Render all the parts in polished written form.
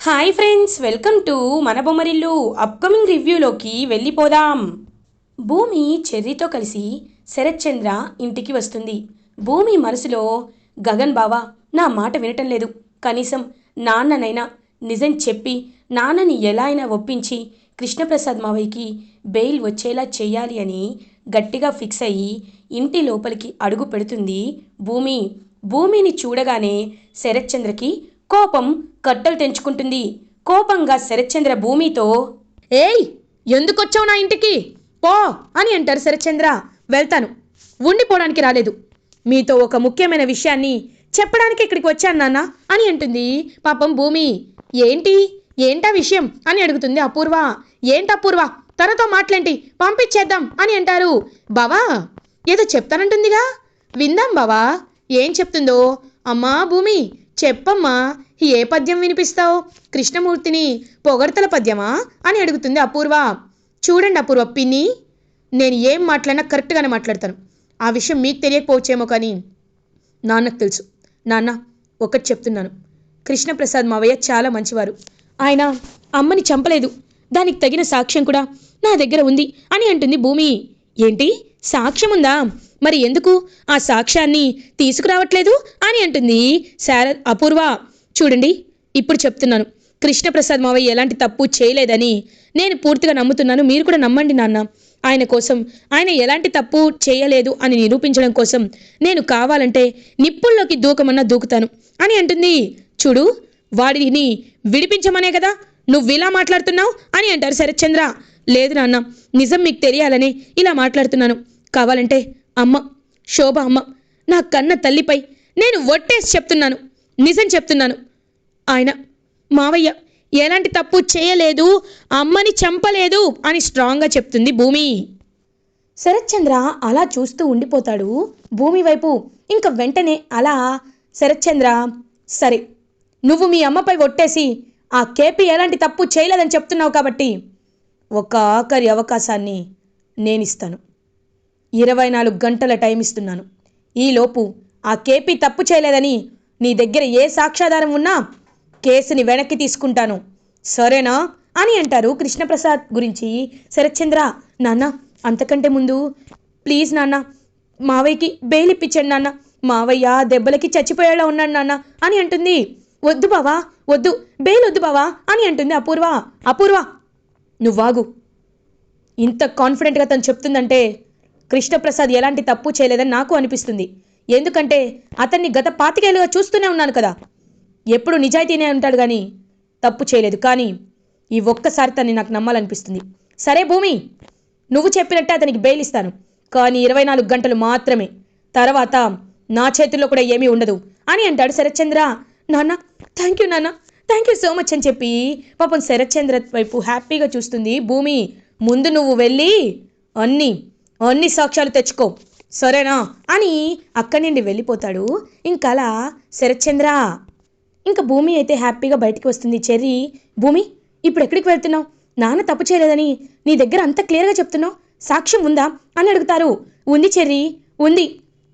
Hi friends, welcome to మన Bommarillu. Upcoming రివ్యూలోకి వెళ్ళిపోదాం. భూమి చెర్రీతో కలిసి శరత్ చంద్ర ఇంటికి వస్తుంది. భూమి మనసులో, గగన్ బావా నా మాట వినటం లేదు, కనీసం నాన్ననైనా నిజం చెప్పి నాన్నని ఎలా అయినా ఒప్పించి కృష్ణప్రసాద్ మావయ్యకి బెయిల్ వచ్చేలా చెయ్యాలి అని గట్టిగా ఫిక్స్ అయ్యి ఇంటి లోపలికి అడుగు పెడుతుంది భూమి. భూమిని చూడగానే శరత్ చంద్రకి కోపం కట్టలు తెంచుకుంటుంది. కోపంగా శరత్చంద్ర భూమితో, ఏయ్, ఎందుకొచ్చావు నా ఇంటికి, పో అని అంటారు శరత్చంద్ర. వెళ్తాను, ఉండిపోవడానికి రాలేదు, మీతో ఒక ముఖ్యమైన విషయాన్ని చెప్పడానికి ఇక్కడికి వచ్చాను నాన్న అని అంటుంది పాపం భూమి. ఏంటి, ఏంటా విషయం అని అడుగుతుంది అపూర్వ. ఏంటపూర్వ, తనతో మాట్లాంటి, పంపించేద్దాం అని అంటారు. బావా ఏదో చెప్తానంటుందిగా, విందాం బావా ఏం చెప్తుందో. అమ్మా భూమి, చెప్పమ్మా, ఏ పద్యం వినిపిస్తావు, కృష్ణమూర్తిని పొగడ్తల పద్యమా అని అడుగుతుంది అపూర్వ. చూడండి అపూర్వ పిన్ని, నేను ఏం మాట్లాడినా కరెక్ట్గానే మాట్లాడతాను. ఆ విషయం మీకు తెలియకపోవచ్చేమో కానీ నాన్నకు తెలుసు. నాన్న, ఒకటి చెప్తున్నాను, కృష్ణప్రసాద్ మావయ్య చాలా మంచివారు. ఆయన అమ్మని చంపలేదు, దానికి తగిన సాక్ష్యం కూడా నా దగ్గర ఉంది అని అంటుంది భూమి. ఏంటి, సాక్ష్యం ఉందా? మరి ఎందుకు ఆ సాక్ష్యాన్ని తీసుకురావట్లేదు అని అంటుంది అపూర్వ. చూడండి, ఇప్పుడు చెప్తున్నాను, కృష్ణప్రసాద్ మావయ్య ఎలాంటి తప్పు చేయలేదని నేను పూర్తిగా నమ్ముతున్నాను. మీరు కూడా నమ్మండి నాన్న. ఆయన కోసం, ఆయన ఎలాంటి తప్పు చేయలేదు అని నిరూపించడం కోసం నేను కావాలంటే నిప్పుల్లోకి దూకమన్నా దూకుతాను అని అంటుంది. చూడు, వాడిని విడిపించమనే కదా నువ్వు ఇలా మాట్లాడుతున్నావు అని అంటారు శరత్చంద్ర. లేదు నాన్న, నిజం మీకు తెలియాలని ఇలా మాట్లాడుతున్నాను. కావాలంటే అమ్మ, శోభ అమ్మ, నా కన్న తల్లిపై నేను ఒట్టేసి చెప్తున్నాను, నిజం చెప్తున్నాను. ఆయన మావయ్య ఎలాంటి తప్పు చేయలేదు, అమ్మని చంపలేదు అని స్ట్రాంగ్గా చెప్తుంది భూమి. శరత్చంద్ర అలా చూస్తూ ఉండిపోతాడు భూమి వైపు. ఇంకా వెంటనే అలా శరత్చంద్ర, సరే, నువ్వు మీ అమ్మపై ఒట్టేసి ఆ కేపీ ఎలాంటి తప్పు చేయలేదని చెప్తున్నావు కాబట్టి ఒక ఆఖరి అవకాశాన్ని నేను ఇస్తాను. 24 గంటల టైం ఇస్తున్నాను. ఈలోపు ఆ కేపీ తప్పు చేయలేదని నీ దగ్గర ఏ సాక్ష్యాధారం ఉన్నా కేసుని వెనక్కి తీసుకుంటాను, సరేనా అని అంటారు కృష్ణప్రసాద్ గురించి శరత్చంద్ర. నాన్న, అంతకంటే ముందు ప్లీజ్ నాన్న, మావయ్యకి బెయిల్ ఇప్పించండి నాన్న, మావయ్య దెబ్బలకి చచ్చిపోయేలా ఉన్నాడు నాన్న అని అంటుంది. వద్దు బావా, వద్దు, బెయిల్ వద్దు బావా అని అంటుంది అపూర్వ. అపూర్వ, నువ్వాగు. ఇంత కాన్ఫిడెంట్గా తను చెప్తుందంటే కృష్ణప్రసాద్ ఎలాంటి తప్పు చేయలేదని నాకు అనిపిస్తుంది. ఎందుకంటే అతన్ని గత 25 ఏళ్ళుగా చూస్తూనే ఉన్నాను కదా. ఎప్పుడు నిజాయితీనే ఉంటాడు కానీ తప్పు చేయలేదు. కానీ ఈ ఒక్కసారి తన్ని నాకు నమ్మాలనిపిస్తుంది. సరే భూమి, నువ్వు చెప్పినట్టే అతనికి బెయిల్ ఇస్తాను, కానీ 24 గంటలు మాత్రమే, తర్వాత నా చేతుల్లో కూడా ఏమీ ఉండదు అని అంటాడు శరత్చంద్ర. నాన్న, థ్యాంక్ యూ నాన్న, థ్యాంక్ యూ సో మచ్ అని చెప్పి పాపం శరత్చంద్ర వైపు హ్యాపీగా చూస్తుంది భూమి. ముందు నువ్వు వెళ్ళి అన్ని సాక్ష్యాలు తెచ్చుకో, సరేనా అని అక్కడి నుండి వెళ్ళిపోతాడు. ఇంకా అలా శరత్చంద్ర. ఇంకా భూమి అయితే హ్యాపీగా బయటికి వస్తుంది. చెర్రీ, భూమి ఇప్పుడు ఎక్కడికి వెళ్తున్నావు? నాన్న తప్పు చేయలేదని నీ దగ్గర అంత క్లియర్గా చెప్తున్నావు, సాక్ష్యం ఉందా అని అడుగుతారు. ఉంది చెర్రీ, ఉంది.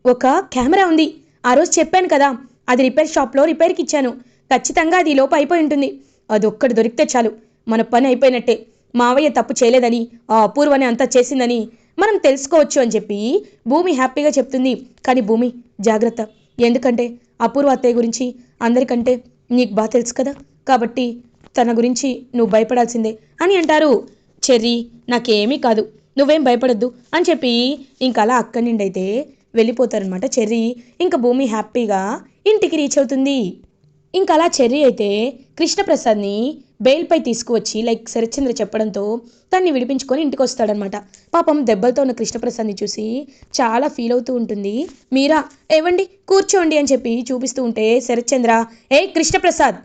ఒక కెమెరా ఉంది. ఆ రోజు చెప్పాను కదా, అది రిపేర్ షాప్లో రిపేర్కి ఇచ్చాను. ఖచ్చితంగా అది లోపు అయిపోయి ఉంటుంది. అది ఒక్కటి దొరికితే చాలు, మన పని అయిపోయినట్టే. మావయ్య తప్పు చేయలేదని, ఆ అపూర్వని అంతా చేసిందని మనం తెలుసుకోవచ్చు అని చెప్పి భూమి హ్యాపీగా చెప్తుంది. కానీ భూమి జాగ్రత్త, ఎందుకంటే అపూర్వ అత్తయ్య గురించి అందరికంటే నీకు బాగా తెలుసు కదా, కాబట్టి తన గురించి నువ్వు భయపడాల్సిందే అని అంటారు. చెర్రీ, నాకేమీ కాదు, నువ్వేం భయపడద్దు అని చెప్పి ఇంకా అలా అక్కడి నుండి అయితే వెళ్ళిపోతారనమాట చెర్రీ. ఇంకా భూమి హ్యాపీగా ఇంటికి రీచ్ అవుతుంది. ఇంకా అలా చెర్రీ అయితే కృష్ణప్రసాద్ని బెయిల్పై తీసుకువచ్చి శరత్చంద్ర చెప్పడంతో తన్ని విడిపించుకొని ఇంటికి వస్తాడనమాట. పాపం దెబ్బలతో ఉన్న కృష్ణప్రసాద్ని చూసి చాలా ఫీల్ అవుతూ ఉంటుంది మీరా. ఏవండి, కూర్చోండి అని చెప్పి చూపిస్తూ ఉంటే శరత్చంద్ర, ఏ కృష్ణప్రసాద్,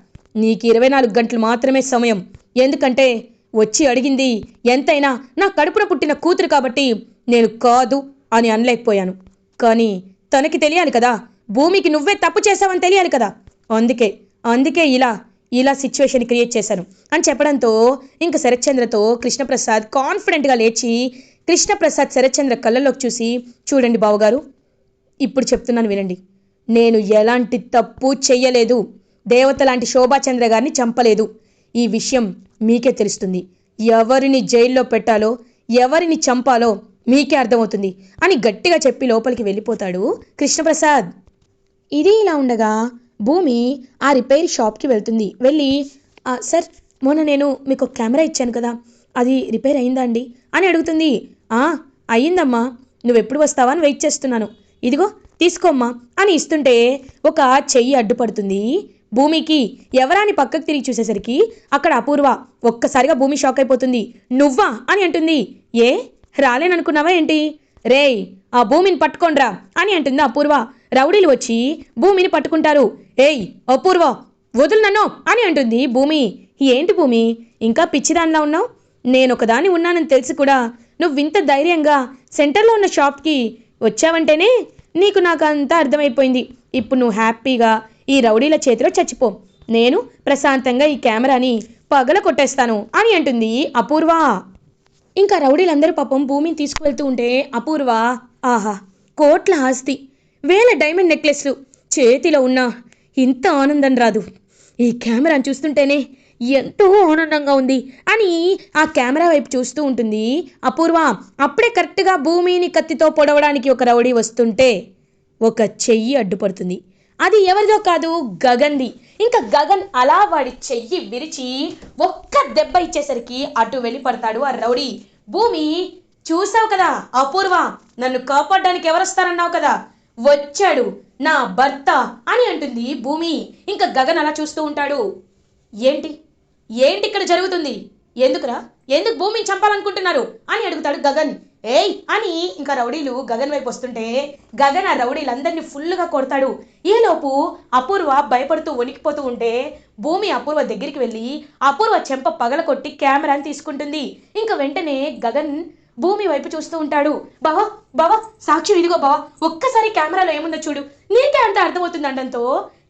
నీకు 24 గంటలు మాత్రమే సమయం. ఎందుకంటే వచ్చి అడిగింది ఎంతైనా నా కడుపున పుట్టిన కూతురు కాబట్టి నేను కాదు అని అనలేకపోయాను. కానీ తనకి తెలియాలి కదా, భూమికి నువ్వే తప్పు చేసావని తెలియాలి కదా, అందుకే ఇలా సిచ్యువేషన్ క్రియేట్ చేశాను అని చెప్పడంతో ఇంకా శరత్చంద్రతో కృష్ణప్రసాద్ కాన్ఫిడెంట్గా లేచి కృష్ణప్రసాద్ శరత్చంద్ర కళ్ళలోకి చూసి, చూడండి బావగారు, ఇప్పుడు చెప్తున్నాను వినండి, నేను ఎలాంటి తప్పు చెయ్యలేదు, దేవత లాంటి శోభాచంద్ర గారిని చంపలేదు. ఈ విషయం మీకే తెలుస్తుంది. ఎవరిని జైల్లో పెట్టాలో ఎవరిని చంపాలో మీకే అర్థమవుతుంది అని గట్టిగా చెప్పి లోపలికి వెళ్ళిపోతాడు కృష్ణప్రసాద్. ఇది ఇలా ఉండగా భూమి ఆ రిపేర్ షాప్కి వెళ్తుంది. వెళ్ళి సార్ మొన్న నేను మీకు కెమెరా ఇచ్చాను కదా, అది రిపేర్ అయిందా అండి అని అడుగుతుంది. అయ్యిందమ్మా, నువ్వెప్పుడు వస్తావా అని వెయిట్ చేస్తున్నాను, ఇదిగో తీసుకోమ్మా అని ఇస్తుంటే ఒక చెయ్యి అడ్డుపడుతుంది భూమికి. ఎవరాని పక్కకు తిరిగి చూసేసరికి అక్కడ అపూర్వ. ఒక్కసారిగా భూమి షాక్ అయిపోతుంది. నువ్వా అని అంటుంది. ఏ రాలేననుకున్నావా ఏంటి? రేయ్ ఆ భూమిని పట్టుకోండ్రా అని అంటుంది అపూర్వ. రౌడీలు వచ్చి భూమిని పట్టుకుంటారు. ఏయ్ అపూర్వ వదులు నన్ను అని అంటుంది భూమి. ఏంటి భూమి ఇంకా పిచ్చిదానిలా ఉన్నావు? నేనొకదాన్ని ఉన్నానని తెలిసి కూడా నువ్వు ఇంత ధైర్యంగా సెంటర్లో ఉన్న షాప్కి వచ్చావంటేనే నాకు అంతా అర్థమైపోయింది. ఇప్పుడు నువ్వు హ్యాపీగా ఈ రౌడీల చేతిలో చచ్చిపో, నేను ప్రశాంతంగా ఈ కెమెరాని పగల కొట్టేస్తాను అని అంటుంది అపూర్వ. ఇంకా రౌడీలందరూ పాపం భూమిని తీసుకువెళ్తూ ఉంటే అపూర్వ ఆహా కోట్ల ఆస్తి, వేల డైమండ్ నెక్లెస్లు చేతిలో ఉన్నా ఇంత ఆనందం రాదు. ఈ కెమెరాని చూస్తుంటేనే ఎంతో ఆనందంగా ఉంది అని ఆ కెమెరా వైపు చూస్తూ ఉంటుంది అపూర్వ. అప్పుడే కరెక్ట్గా భూమిని కత్తితో పొడవడానికి ఒక రౌడీ వస్తుంటే ఒక చెయ్యి అడ్డుపడుతుంది. అది ఎవరిదో కాదు, గగన్ది. ఇంకా గగన్ అలా వాడి చెయ్యి విరిచి ఒక్క దెబ్బ ఇచ్చేసరికి అటు వెళ్ళి పడతాడు ఆ రౌడీ. భూమి చూసావు కదా అపూర్వ, నన్ను కాపాడడానికి ఎవరొస్తారన్నావు కదా, వచ్చాడు నా భర్త అని అంటుంది భూమి. ఇంకా గగన్ అలా చూస్తూ ఉంటాడు. ఏంటి ఇక్కడ జరుగుతుంది? ఎందుకు భూమిని చంపాలనుకుంటున్నారు అని అడుగుతాడు గగన్. ఏయ్ అని ఇంకా రౌడీలు గగన్ వైపు వస్తుంటే గగన్ ఆ రౌడీలందరినీ ఫుల్గా కొడతాడు. ఈలోపు అపూర్వ భయపడుతూ వణికిపోతూ ఉంటే భూమి అపూర్వ దగ్గరికి వెళ్ళి అపూర్వ చెంప పగల కొట్టి కెమెరాని తీసుకుంటుంది. ఇంకా వెంటనే గగన్ భూమి వైపు చూస్తూ ఉంటాడు. బావా సాక్షి ఇదిగో బావా, ఒక్కసారి కెమెరాలో ఏముందో చూడు, నీకే అంత అర్థమవుతుంది అనడంతో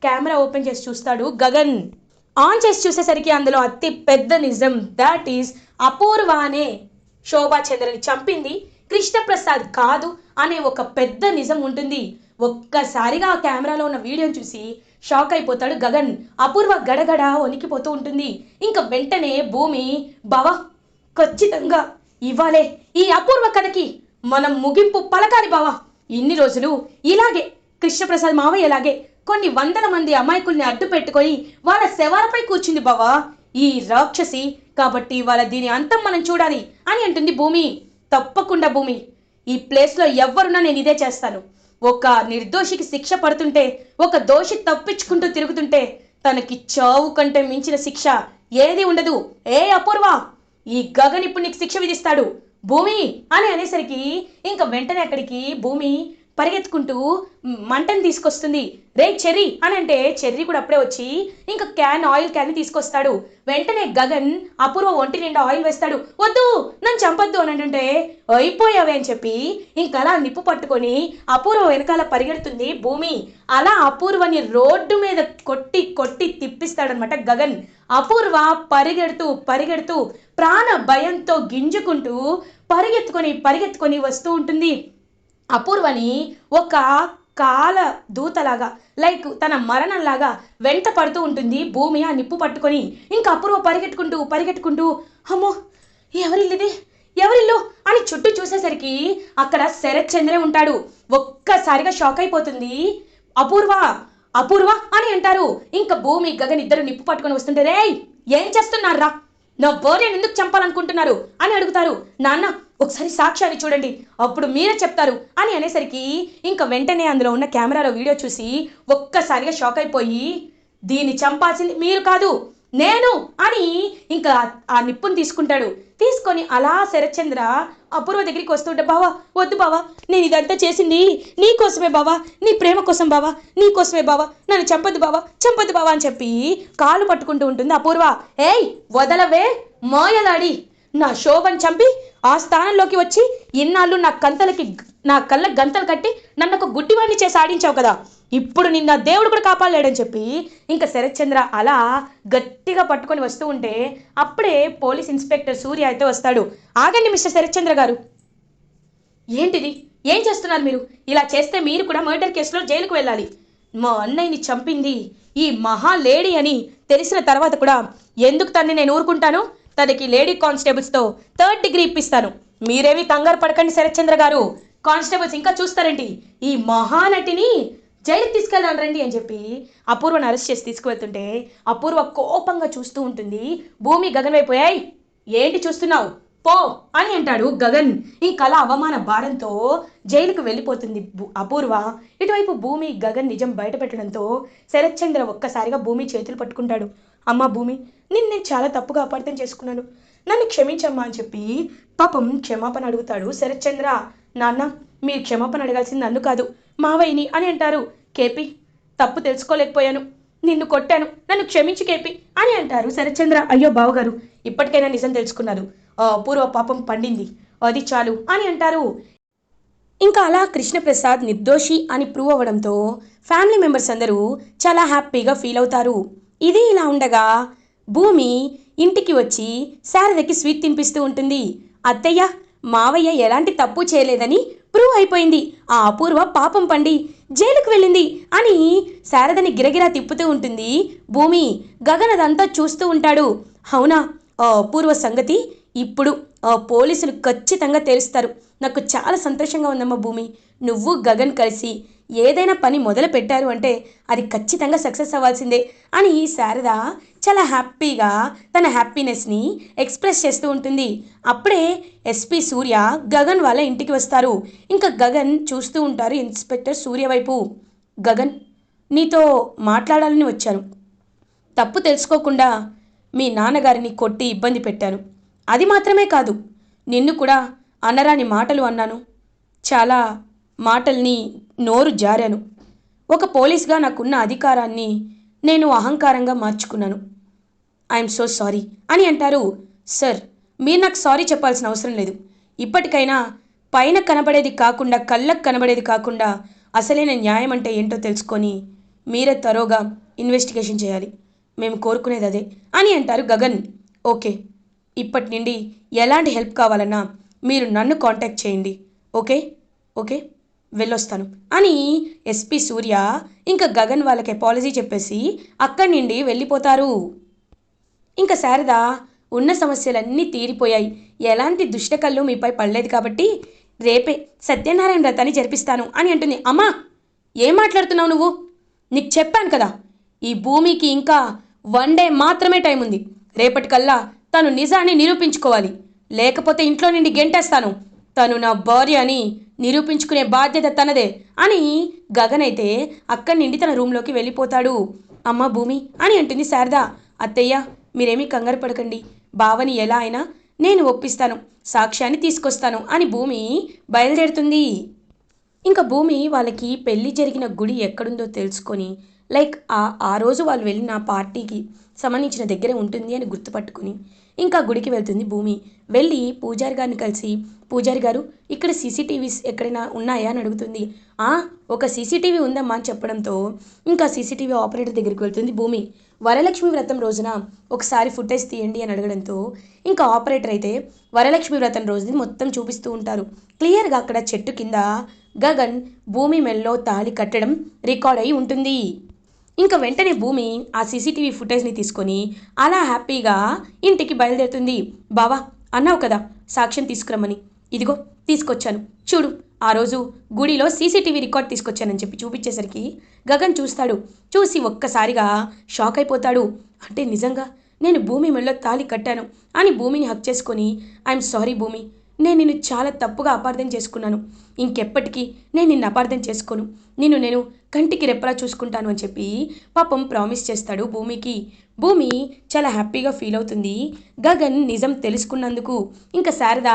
కెమెరా ఓపెన్ చేసి చూస్తాడు గగన్. ఆన్ చేసి చూసేసరికి అందులో అతి పెద్ద నిజం, దాట్ ఈస్ అపూర్వనే శోభా చంద్రని చంపింది కృష్ణప్రసాద్ కాదు అనే ఒక పెద్ద నిజం ఉంటుంది. ఒక్కసారిగా ఆ కెమెరాలో ఉన్న వీడియోని చూసి షాక్ అయిపోతాడు గగన్. అపూర్వ గడగడ వణికిపోతూ ఉంటుంది. ఇంకా వెంటనే భూమి బావా ఖచ్చితంగా ఇవ్వాలే ఈ అపూర్వ కథకి మనం ముగింపు పలకాలి బావా. ఇన్ని రోజులు ఇలాగే కృష్ణప్రసాద్ మావయ్యలాగే కొన్ని వందల మంది అమాయకుల్ని అడ్డు పెట్టుకొని వాళ్ళ శవాలపై కూర్చుంది బావా ఈ రాక్షసి, కాబట్టి వాళ్ళ దీని అంతం మనం చూడాలి అని అంటుంది భూమి. తప్పకుండా భూమి, ఈ ప్లేస్లో ఎవరున్నా నేను ఇదే చేస్తాను. ఒక నిర్దోషికి శిక్ష పడుతుంటే, ఒక దోషి తప్పించుకుంటూ తిరుగుతుంటే తనకి చావు కంటే మించిన శిక్ష ఏది ఉండదు. ఏ అపూర్వ, ఈ గగన్ ఇప్పుడు నీకు శిక్ష విధిస్తాడు భూమి అని అనేసరికి ఇంకా వెంటనే అక్కడికి భూమి పరిగెత్తుకుంటూ మంటని తీసుకొస్తుంది. రే చెర్రీ అని అంటే చెర్రీ కూడా అప్పుడే వచ్చి ఇంకా ఆయిల్ క్యాన్ తీసుకొస్తాడు. వెంటనే గగన్ అపూర్వ ఒంటి నిండా ఆయిల్ వేస్తాడు. వద్దు నన్ను చంపొద్దు అని అంటే అయిపోయావే అని చెప్పి ఇంకా అలా నిప్పు పట్టుకొని అపూర్వ వెనకాల పరిగెడుతుంది భూమి. అలా అపూర్వని రోడ్డు మీద కొట్టి తిప్పిస్తాడనమాట గగన్. అపూర్వ పరిగెడుతూ ప్రాణ భయంతో గింజుకుంటూ పరిగెత్తుకొని వస్తూ ఉంటుంది. అపూర్వని ఒక కాల దూతలాగా లైక్ తన మరణంలాగా వెంట పడుతూ ఉంటుంది భూమి ఆ నిప్పు పట్టుకొని. ఇంకా అపూర్వ పరిగెట్టుకుంటూ అమ్మో ఎవరిల్లు అని చుట్టూ చూసేసరికి అక్కడ శరత్ చంద్రే ఉంటాడు. ఒక్కసారిగా షాక్ అయిపోతుంది అపూర్వ అని అంటారు. ఇంకా భూమి గగన్ ఇద్దరు నిప్పు పట్టుకొని వస్తుంటే రేయ్ ఏం చేస్తున్నారా, నా భార్యను ఎందుకు చంపాలనుకుంటున్నారు అని అడుగుతారు. నాన్న ఒకసారి సాక్ష్యాన్ని చూడండి, అప్పుడు మీరే చెప్తారు అని అనేసరికి ఇంకా వెంటనే అందులో ఉన్న కెమెరాలో వీడియో చూసి ఒక్కసారిగా షాక్ అయిపోయి దీన్ని చంపాల్సింది మీరు కాదు నేను అని ఇంకా ఆ నిప్పుని తీసుకొని అలా శరత్చంద్ర అపూర్వ దగ్గరికి వస్తుంటే బావా వద్దు బావా, నేను ఇదంతా చేసింది నీకోసమే బావా, నీ ప్రేమ కోసం బావా, నీకోసమే బావా, నన్ను చంపొద్దు బావా అని చెప్పి కాలు పట్టుకుంటూ ఉంటుంది అపూర్వ. ఏయ్ వదలవే మాయలాడి, నా శోభను చంపి ఆ స్థానంలోకి వచ్చి ఇన్నాళ్ళు నా కళ్ళ గంతలు కట్టి నన్ను ఒక గుడ్డివాడిని చేసి ఆడించావు కదా, ఇప్పుడు నిన్న దేవుడు కూడా కాపాడలేడని చెప్పి ఇంకా శరత్చంద్ర అలా గట్టిగా పట్టుకొని వస్తూ ఉంటే అప్పుడే పోలీస్ ఇన్స్పెక్టర్ సూర్య అయితే వస్తాడు. ఆగండి మిస్టర్ శరత్చంద్ర గారు, ఏంటిది, ఏం చేస్తున్నారు మీరు? ఇలా చేస్తే మీరు కూడా మర్డర్ కేసులో జైలుకు వెళ్ళాలి. మా అన్నయ్యని చంపింది ఈ మహా లేడీ అని తెలిసిన తర్వాత కూడా ఎందుకు తన్ని నేను ఊరుకుంటాను? తనకి లేడీ కానిస్టేబుల్స్తో 3rd డిగ్రీ ఇప్పిస్తాను. మీరేమి కంగారు పడకండి శరత్చంద్ర గారు. కానిస్టేబుల్స్ ఇంకా చూస్తారండి. ఈ మహానటిని జైలుకి తీసుకెళ్దాం రండి అని చెప్పి అపూర్వను అరెస్ట్ చేసి తీసుకువెళ్తుంటే అపూర్వ కోపంగా చూస్తూ ఉంటుంది. భూమి గగన్ వైపోయాయి, ఏంటి చూస్తున్నావు, పో అని అంటాడు గగన్. ఇంకలా అవమాన భారంతో జైలుకు వెళ్ళిపోతుంది అపూర్వ. ఇటువైపు భూమి గగన్ నిజం బయట పెట్టడంతో శరత్చంద్ర ఒక్కసారిగా భూమి చేతులు పట్టుకుంటాడు. అమ్మా భూమి, నేను చాలా తప్పుగా అపార్థం చేసుకున్నాను, నన్ను క్షమించమ్మా అని చెప్పి పాపం క్షమాపణ అడుగుతాడు శరత్చంద్ర. నాన్న, మీరు క్షమాపణ అడగాల్సింది నన్ను కాదు, మావయ్యని అని అంటారు. కేపీ, తప్పు తెలుసుకోలేకపోయాను, నిన్ను కొట్టాను, నన్ను క్షమించి కేపీ అని అంటారు శరత్చంద్ర. అయ్యో బావగారు, ఇప్పటికైనా నిజం తెలుసుకున్నారు, పూర్వ పాపం పండింది, అది చాలు అని అంటారు. ఇంకా అలా కృష్ణప్రసాద్ నిర్దోషి అని ప్రూవ్ అవ్వడంతో ఫ్యామిలీ మెంబర్స్ అందరూ చాలా హ్యాపీగా ఫీల్ అవుతారు. ఇది ఇలా ఉండగా భూమి ఇంటికి వచ్చి శారదకి స్వీట్ తినిపిస్తూ ఉంటుంది. అత్తయ్య, మావయ్య ఎలాంటి తప్పు చేయలేదని ప్రూవ్ అయిపోయింది, ఆ అపూర్వ పాపం పండి జైలుకు వెళ్ళింది అని శారదని గిరగిరా తిప్పుతూ ఉంటుంది భూమి. గగన్ అదంతా చూస్తూ ఉంటాడు. అవునా, ఆ అపూర్వ సంగతి ఇప్పుడు పోలీసులు ఖచ్చితంగా తెలుస్తారు. నాకు చాలా సంతోషంగా ఉందమ్మా భూమి. నువ్వు గగన్ కలిసి ఏదైనా పని మొదలు పెట్టారు అంటే అది ఖచ్చితంగా సక్సెస్ అవ్వాల్సిందే అని శారద చాలా హ్యాపీగా తన హ్యాపీనెస్ని ఎక్స్ప్రెస్ చేస్తూ ఉంటుంది. అప్పుడే ఎస్పీ సూర్య గగన్ వాళ్ళ ఇంటికి వస్తారు. ఇంకా గగన్ చూస్తూ ఉంటారు ఇన్స్పెక్టర్ సూర్య వైపు. గగన్, నీతో మాట్లాడాలని వచ్చాను. తప్పు తెలుసుకోకుండా మీ నాన్నగారిని కొట్టి ఇబ్బంది పెట్టాను. అది మాత్రమే కాదు, నిన్ను కూడా అనరాని మాటలు అన్నాను, చాలా మాటల్ని నోరు జారాను. ఒక పోలీస్గా నాకున్న అధికారాన్ని నేను అహంకారంగా మార్చుకున్నాను. ఐఎమ్ సో సారీ అని అంటారు. సార్, మీరు నాకు సారీ చెప్పాల్సిన అవసరం లేదు. ఇప్పటికైనా పైన కనబడేది కాకుండా కళ్ళకు కనబడేది కాకుండా అసలైన న్యాయం అంటే ఏంటో తెలుసుకొని మీరే తరోగా ఇన్వెస్టిగేషన్ చేయాలి. మేము కోరుకునేది అదే అని అంటారు గగన్. ఓకే, ఇప్పటి నుండి ఎలాంటి హెల్ప్ కావాలన్నా మీరు నన్ను కాంటాక్ట్ చేయండి. ఓకే ఓకే, వెళ్ళొస్తాను అని ఎస్పీ సూర్య ఇంకా గగన్ వాళ్ళకి అపాలజీ చెప్పేసి అక్కడి నుండి వెళ్ళిపోతారు. ఇంకా శారద, ఉన్న సమస్యలన్నీ తీరిపోయాయి, ఎలాంటి దుష్టకళ్ళు మీపై పడలేదు కాబట్టి రేపే సత్యనారాయణ వ్రతాన్ని జరిపిస్తాను అని అంటుంది. అమ్మా, ఏం మాట్లాడుతున్నావు నువ్వు? నీకు చెప్పాను కదా, ఈ భూమికి ఇంకా 1 డే మాత్రమే టైం ఉంది. రేపటికల్లా తను నిజాన్ని నిరూపించుకోవాలి, లేకపోతే ఇంట్లో నుండి గెంటేస్తాను. తను నా భార్య అని నిరూపించుకునే బాధ్యత తనదే అని గగన్ అయితే అక్కడి నుండి తన రూమ్లోకి వెళ్ళిపోతాడు. అమ్మ భూమి అని అంటుంది శారద. అత్తయ్య, మీరేమీ కంగారు పడకండి, బావని ఎలా అయినా నేను ఒప్పిస్తాను, సాక్ష్యాన్ని తీసుకొస్తాను అని భూమి బయలుదేరుతుంది. ఇంకా భూమి వాళ్ళకి పెళ్ళి జరిగిన గుడి ఎక్కడుందో తెలుసుకొని లైక్ ఆ రోజు వాళ్ళు వెళ్ళిన పార్టీకి సంబంధించిన దగ్గరే ఉంటుంది అని గుర్తుపట్టుకుని ఇంకా గుడికి వెళ్తుంది భూమి. వెళ్ళి పూజారి గారిని కలిసి, పూజారి గారు, ఇక్కడ సీసీటీవీస్ ఎక్కడైనా ఉన్నాయా అని అడుగుతుంది. ఒక సీసీటీవీ ఉందమ్మా అని చెప్పడంతో ఇంకా సీసీటీవీ ఆపరేటర్ దగ్గరికి వెళ్తుంది భూమి. వరలక్ష్మి వ్రతం రోజున ఒకసారి ఫుటేజ్ తీయండి అని అడగడంతో ఇంకా ఆపరేటర్ అయితే వరలక్ష్మి వ్రతం రోజుని మొత్తం చూపిస్తూ ఉంటారు. క్లియర్గా అక్కడ చెట్టు కింద గగన్ భూమి మెల్లో తాళి కట్టడం రికార్డ్ అయి ఉంటుంది. ఇంకా వెంటనే భూమి ఆ సీసీటీవీ ఫుటేజ్ని తీసుకొని అలా హ్యాపీగా ఇంటికి బయలుదేరుతుంది. బావా, అన్నావు కదా సాక్ష్యం తీసుకురమ్మని, ఇదిగో తీసుకొచ్చాను చూడు, ఆ రోజు గుడిలో సీసీటీవీ రికార్డ్ తీసుకొచ్చానని చెప్పి చూపించేసరికి గగన్ చూస్తాడు. చూసి ఒక్కసారిగా షాక్ అయిపోతాడు. అంటే నిజంగా నేను భూమి మెళ్ళో తాళి కట్టాను అని భూమిని హక్ చేసుకొని, ఐఎమ్ సారీ భూమి, నేను నిన్ను చాలా తప్పుగా అపార్థం చేసుకున్నాను, ఇంకెప్పటికీ నేను నిన్ను అపార్థం చేసుకోను, నేను కంటికి రెప్పలా చూసుకుంటాను అని చెప్పి పాపం ప్రామిస్ చేస్తాడు భూమికి. భూమి చాలా హ్యాపీగా ఫీల్ అవుతుంది గగన్ నిజం తెలుసుకున్నందుకు. ఇంకా శారద,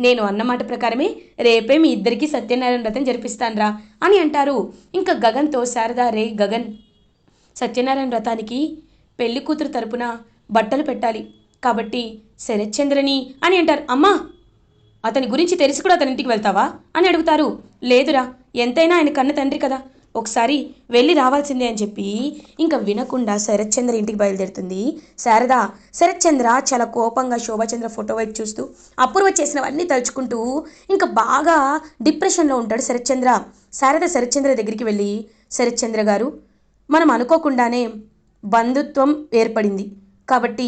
నేను అన్నమాట ప్రకారమే రేపే మీ ఇద్దరికీ సత్యనారాయణ వ్రతం జరిపిస్తాన్రా అని అంటారు. ఇంకా గగన్తో శారద, రే గగన్, సత్యనారాయణ వ్రతానికి పెళ్లి కూతురు తరపున బట్టలు పెట్టాలి కాబట్టి శరత్చంద్రని అని అంటారు. అమ్మా, అతని గురించి తెలిసి కూడా అతని ఇంటికి వెళ్తావా అని అడుగుతారు. లేదురా, ఎంతైనా ఆయన కన్న తండ్రి కదా, ఒకసారి వెళ్ళి రావాల్సిందే అని చెప్పి ఇంకా వినకుండా శరత్చంద్ర ఇంటికి బయలుదేరుతుంది శారద. శరత్చంద్ర చాలా కోపంగా శోభాచంద్ర ఫోటో వైపు చూస్తూ అపూర్వ చేసినవన్నీ తలుచుకుంటూ ఇంకా బాగా డిప్రెషన్లో ఉంటాడు శరత్చంద్ర. శారద శరత్చంద్ర దగ్గరికి వెళ్ళి, శరత్చంద్ర గారు, మనం అనుకోకుండానే బంధుత్వం ఏర్పడింది. కాబట్టి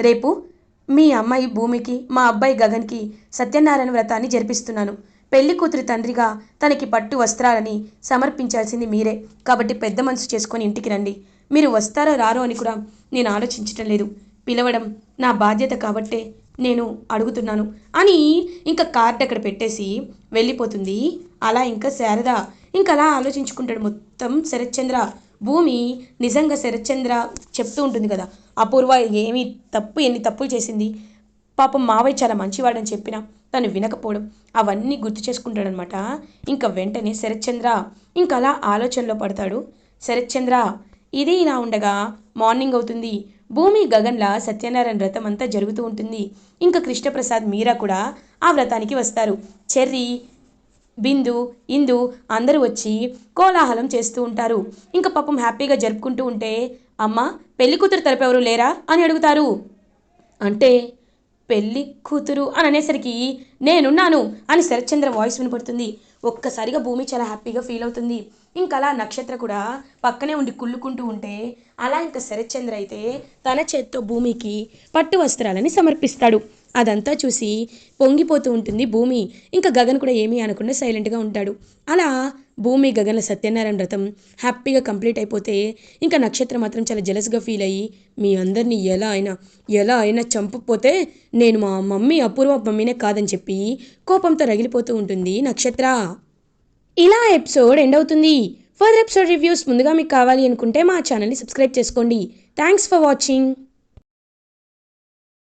రేపు మీ అమ్మాయి భూమికి, మా అబ్బాయి గగన్కి సత్యనారాయణ వ్రతాన్ని జరిపిస్తున్నాను. పెళ్లి కూతురి తండ్రిగా తనకి పట్టు వస్త్రాలని సమర్పించాల్సింది మీరే. కాబట్టి పెద్ద మనసు చేసుకొని ఇంటికి రండి. మీరు వస్తారో రారో అని కూడా నేను ఆలోచించటం లేదు. పిలవడం నా బాధ్యత కాబట్టే నేను అడుగుతున్నాను అని ఇంకా కార్డ్ అక్కడ పెట్టేసి వెళ్ళిపోతుంది. అలా ఇంకా శారద ఇంకా అలా ఆలోచించుకుంటాడు మొత్తం శరత్చంద్ర. భూమి నిజంగా శరత్చంద్ర చెప్తూ ఉంటుంది కదా, అపూర్వ ఏమీ ఎన్ని తప్పులు చేసింది, పాపం మావయ్య చాలా మంచివాడని చెప్పినా తను వినకపోవడం అవన్నీ గుర్తు చేసుకుంటాడనమాట. ఇంకా వెంటనే శరత్చంద్ర ఇంకా అలా ఆలోచనలో పడతాడు. శరత్చంద్ర ఇది ఇలా ఉండగా మార్నింగ్ అవుతుంది. భూమి గగన్ల సత్యనారాయణ వ్రతం అంతా జరుగుతూ ఉంటుంది. ఇంకా కృష్ణప్రసాద్ మీరా కూడా ఆ వ్రతానికి వస్తారు. చెర్రీ, బిందు, ఇందు అందరూ వచ్చి కోలాహలం చేస్తూ ఉంటారు. ఇంకా పాపం హ్యాపీగా జరుపుకుంటూ ఉంటే, అమ్మ పెళ్లి కూతురు తరపు ఎవరు లేరా అని అడుగుతారు. అంటే పెళ్లి కూతురు అని అనేసరికి నేనున్నాను అని శరత్చంద్ర వాయిస్ వినపడుతుంది. ఒక్కసారిగా భూమి చాలా హ్యాపీగా ఫీల్ అవుతుంది. ఇంకా అలా నక్షత్ర కూడా పక్కనే ఉండి కుళ్ళుకుంటూ ఉంటే, అలా ఇంకా శరత్చంద్ర అయితే తన చేత్తో భూమికి పట్టు వస్త్రాలని సమర్పిస్తాడు. అదంతా చూసి పొంగిపోతూ ఉంటుంది భూమి. ఇంకా గగన్ కూడా ఏమీ అనకుండా సైలెంట్గా ఉంటాడు. అలా భూమి గగన్ల సత్యనారాయణ వ్రతం హ్యాపీగా కంప్లీట్ అయిపోతే ఇంకా నక్షత్రం మాత్రం చాలా జెలస్గా ఫీల్ అయ్యి, మీ అందరినీ ఎలా అయినా చంపకపోతే నేను మా మమ్మీ అపూర్వ మమ్మీనే కాదని చెప్పి కోపంతో రగిలిపోతూ ఉంటుంది నక్షత్ర. ఇలా ఎపిసోడ్ ఎండ్ అవుతుంది. ఫర్దర్ ఎపిసోడ్ రివ్యూస్ ముందుగా మీకు కావాలి అనుకుంటే మా ఛానల్ని సబ్స్క్రైబ్ చేసుకోండి. Thanks for watching.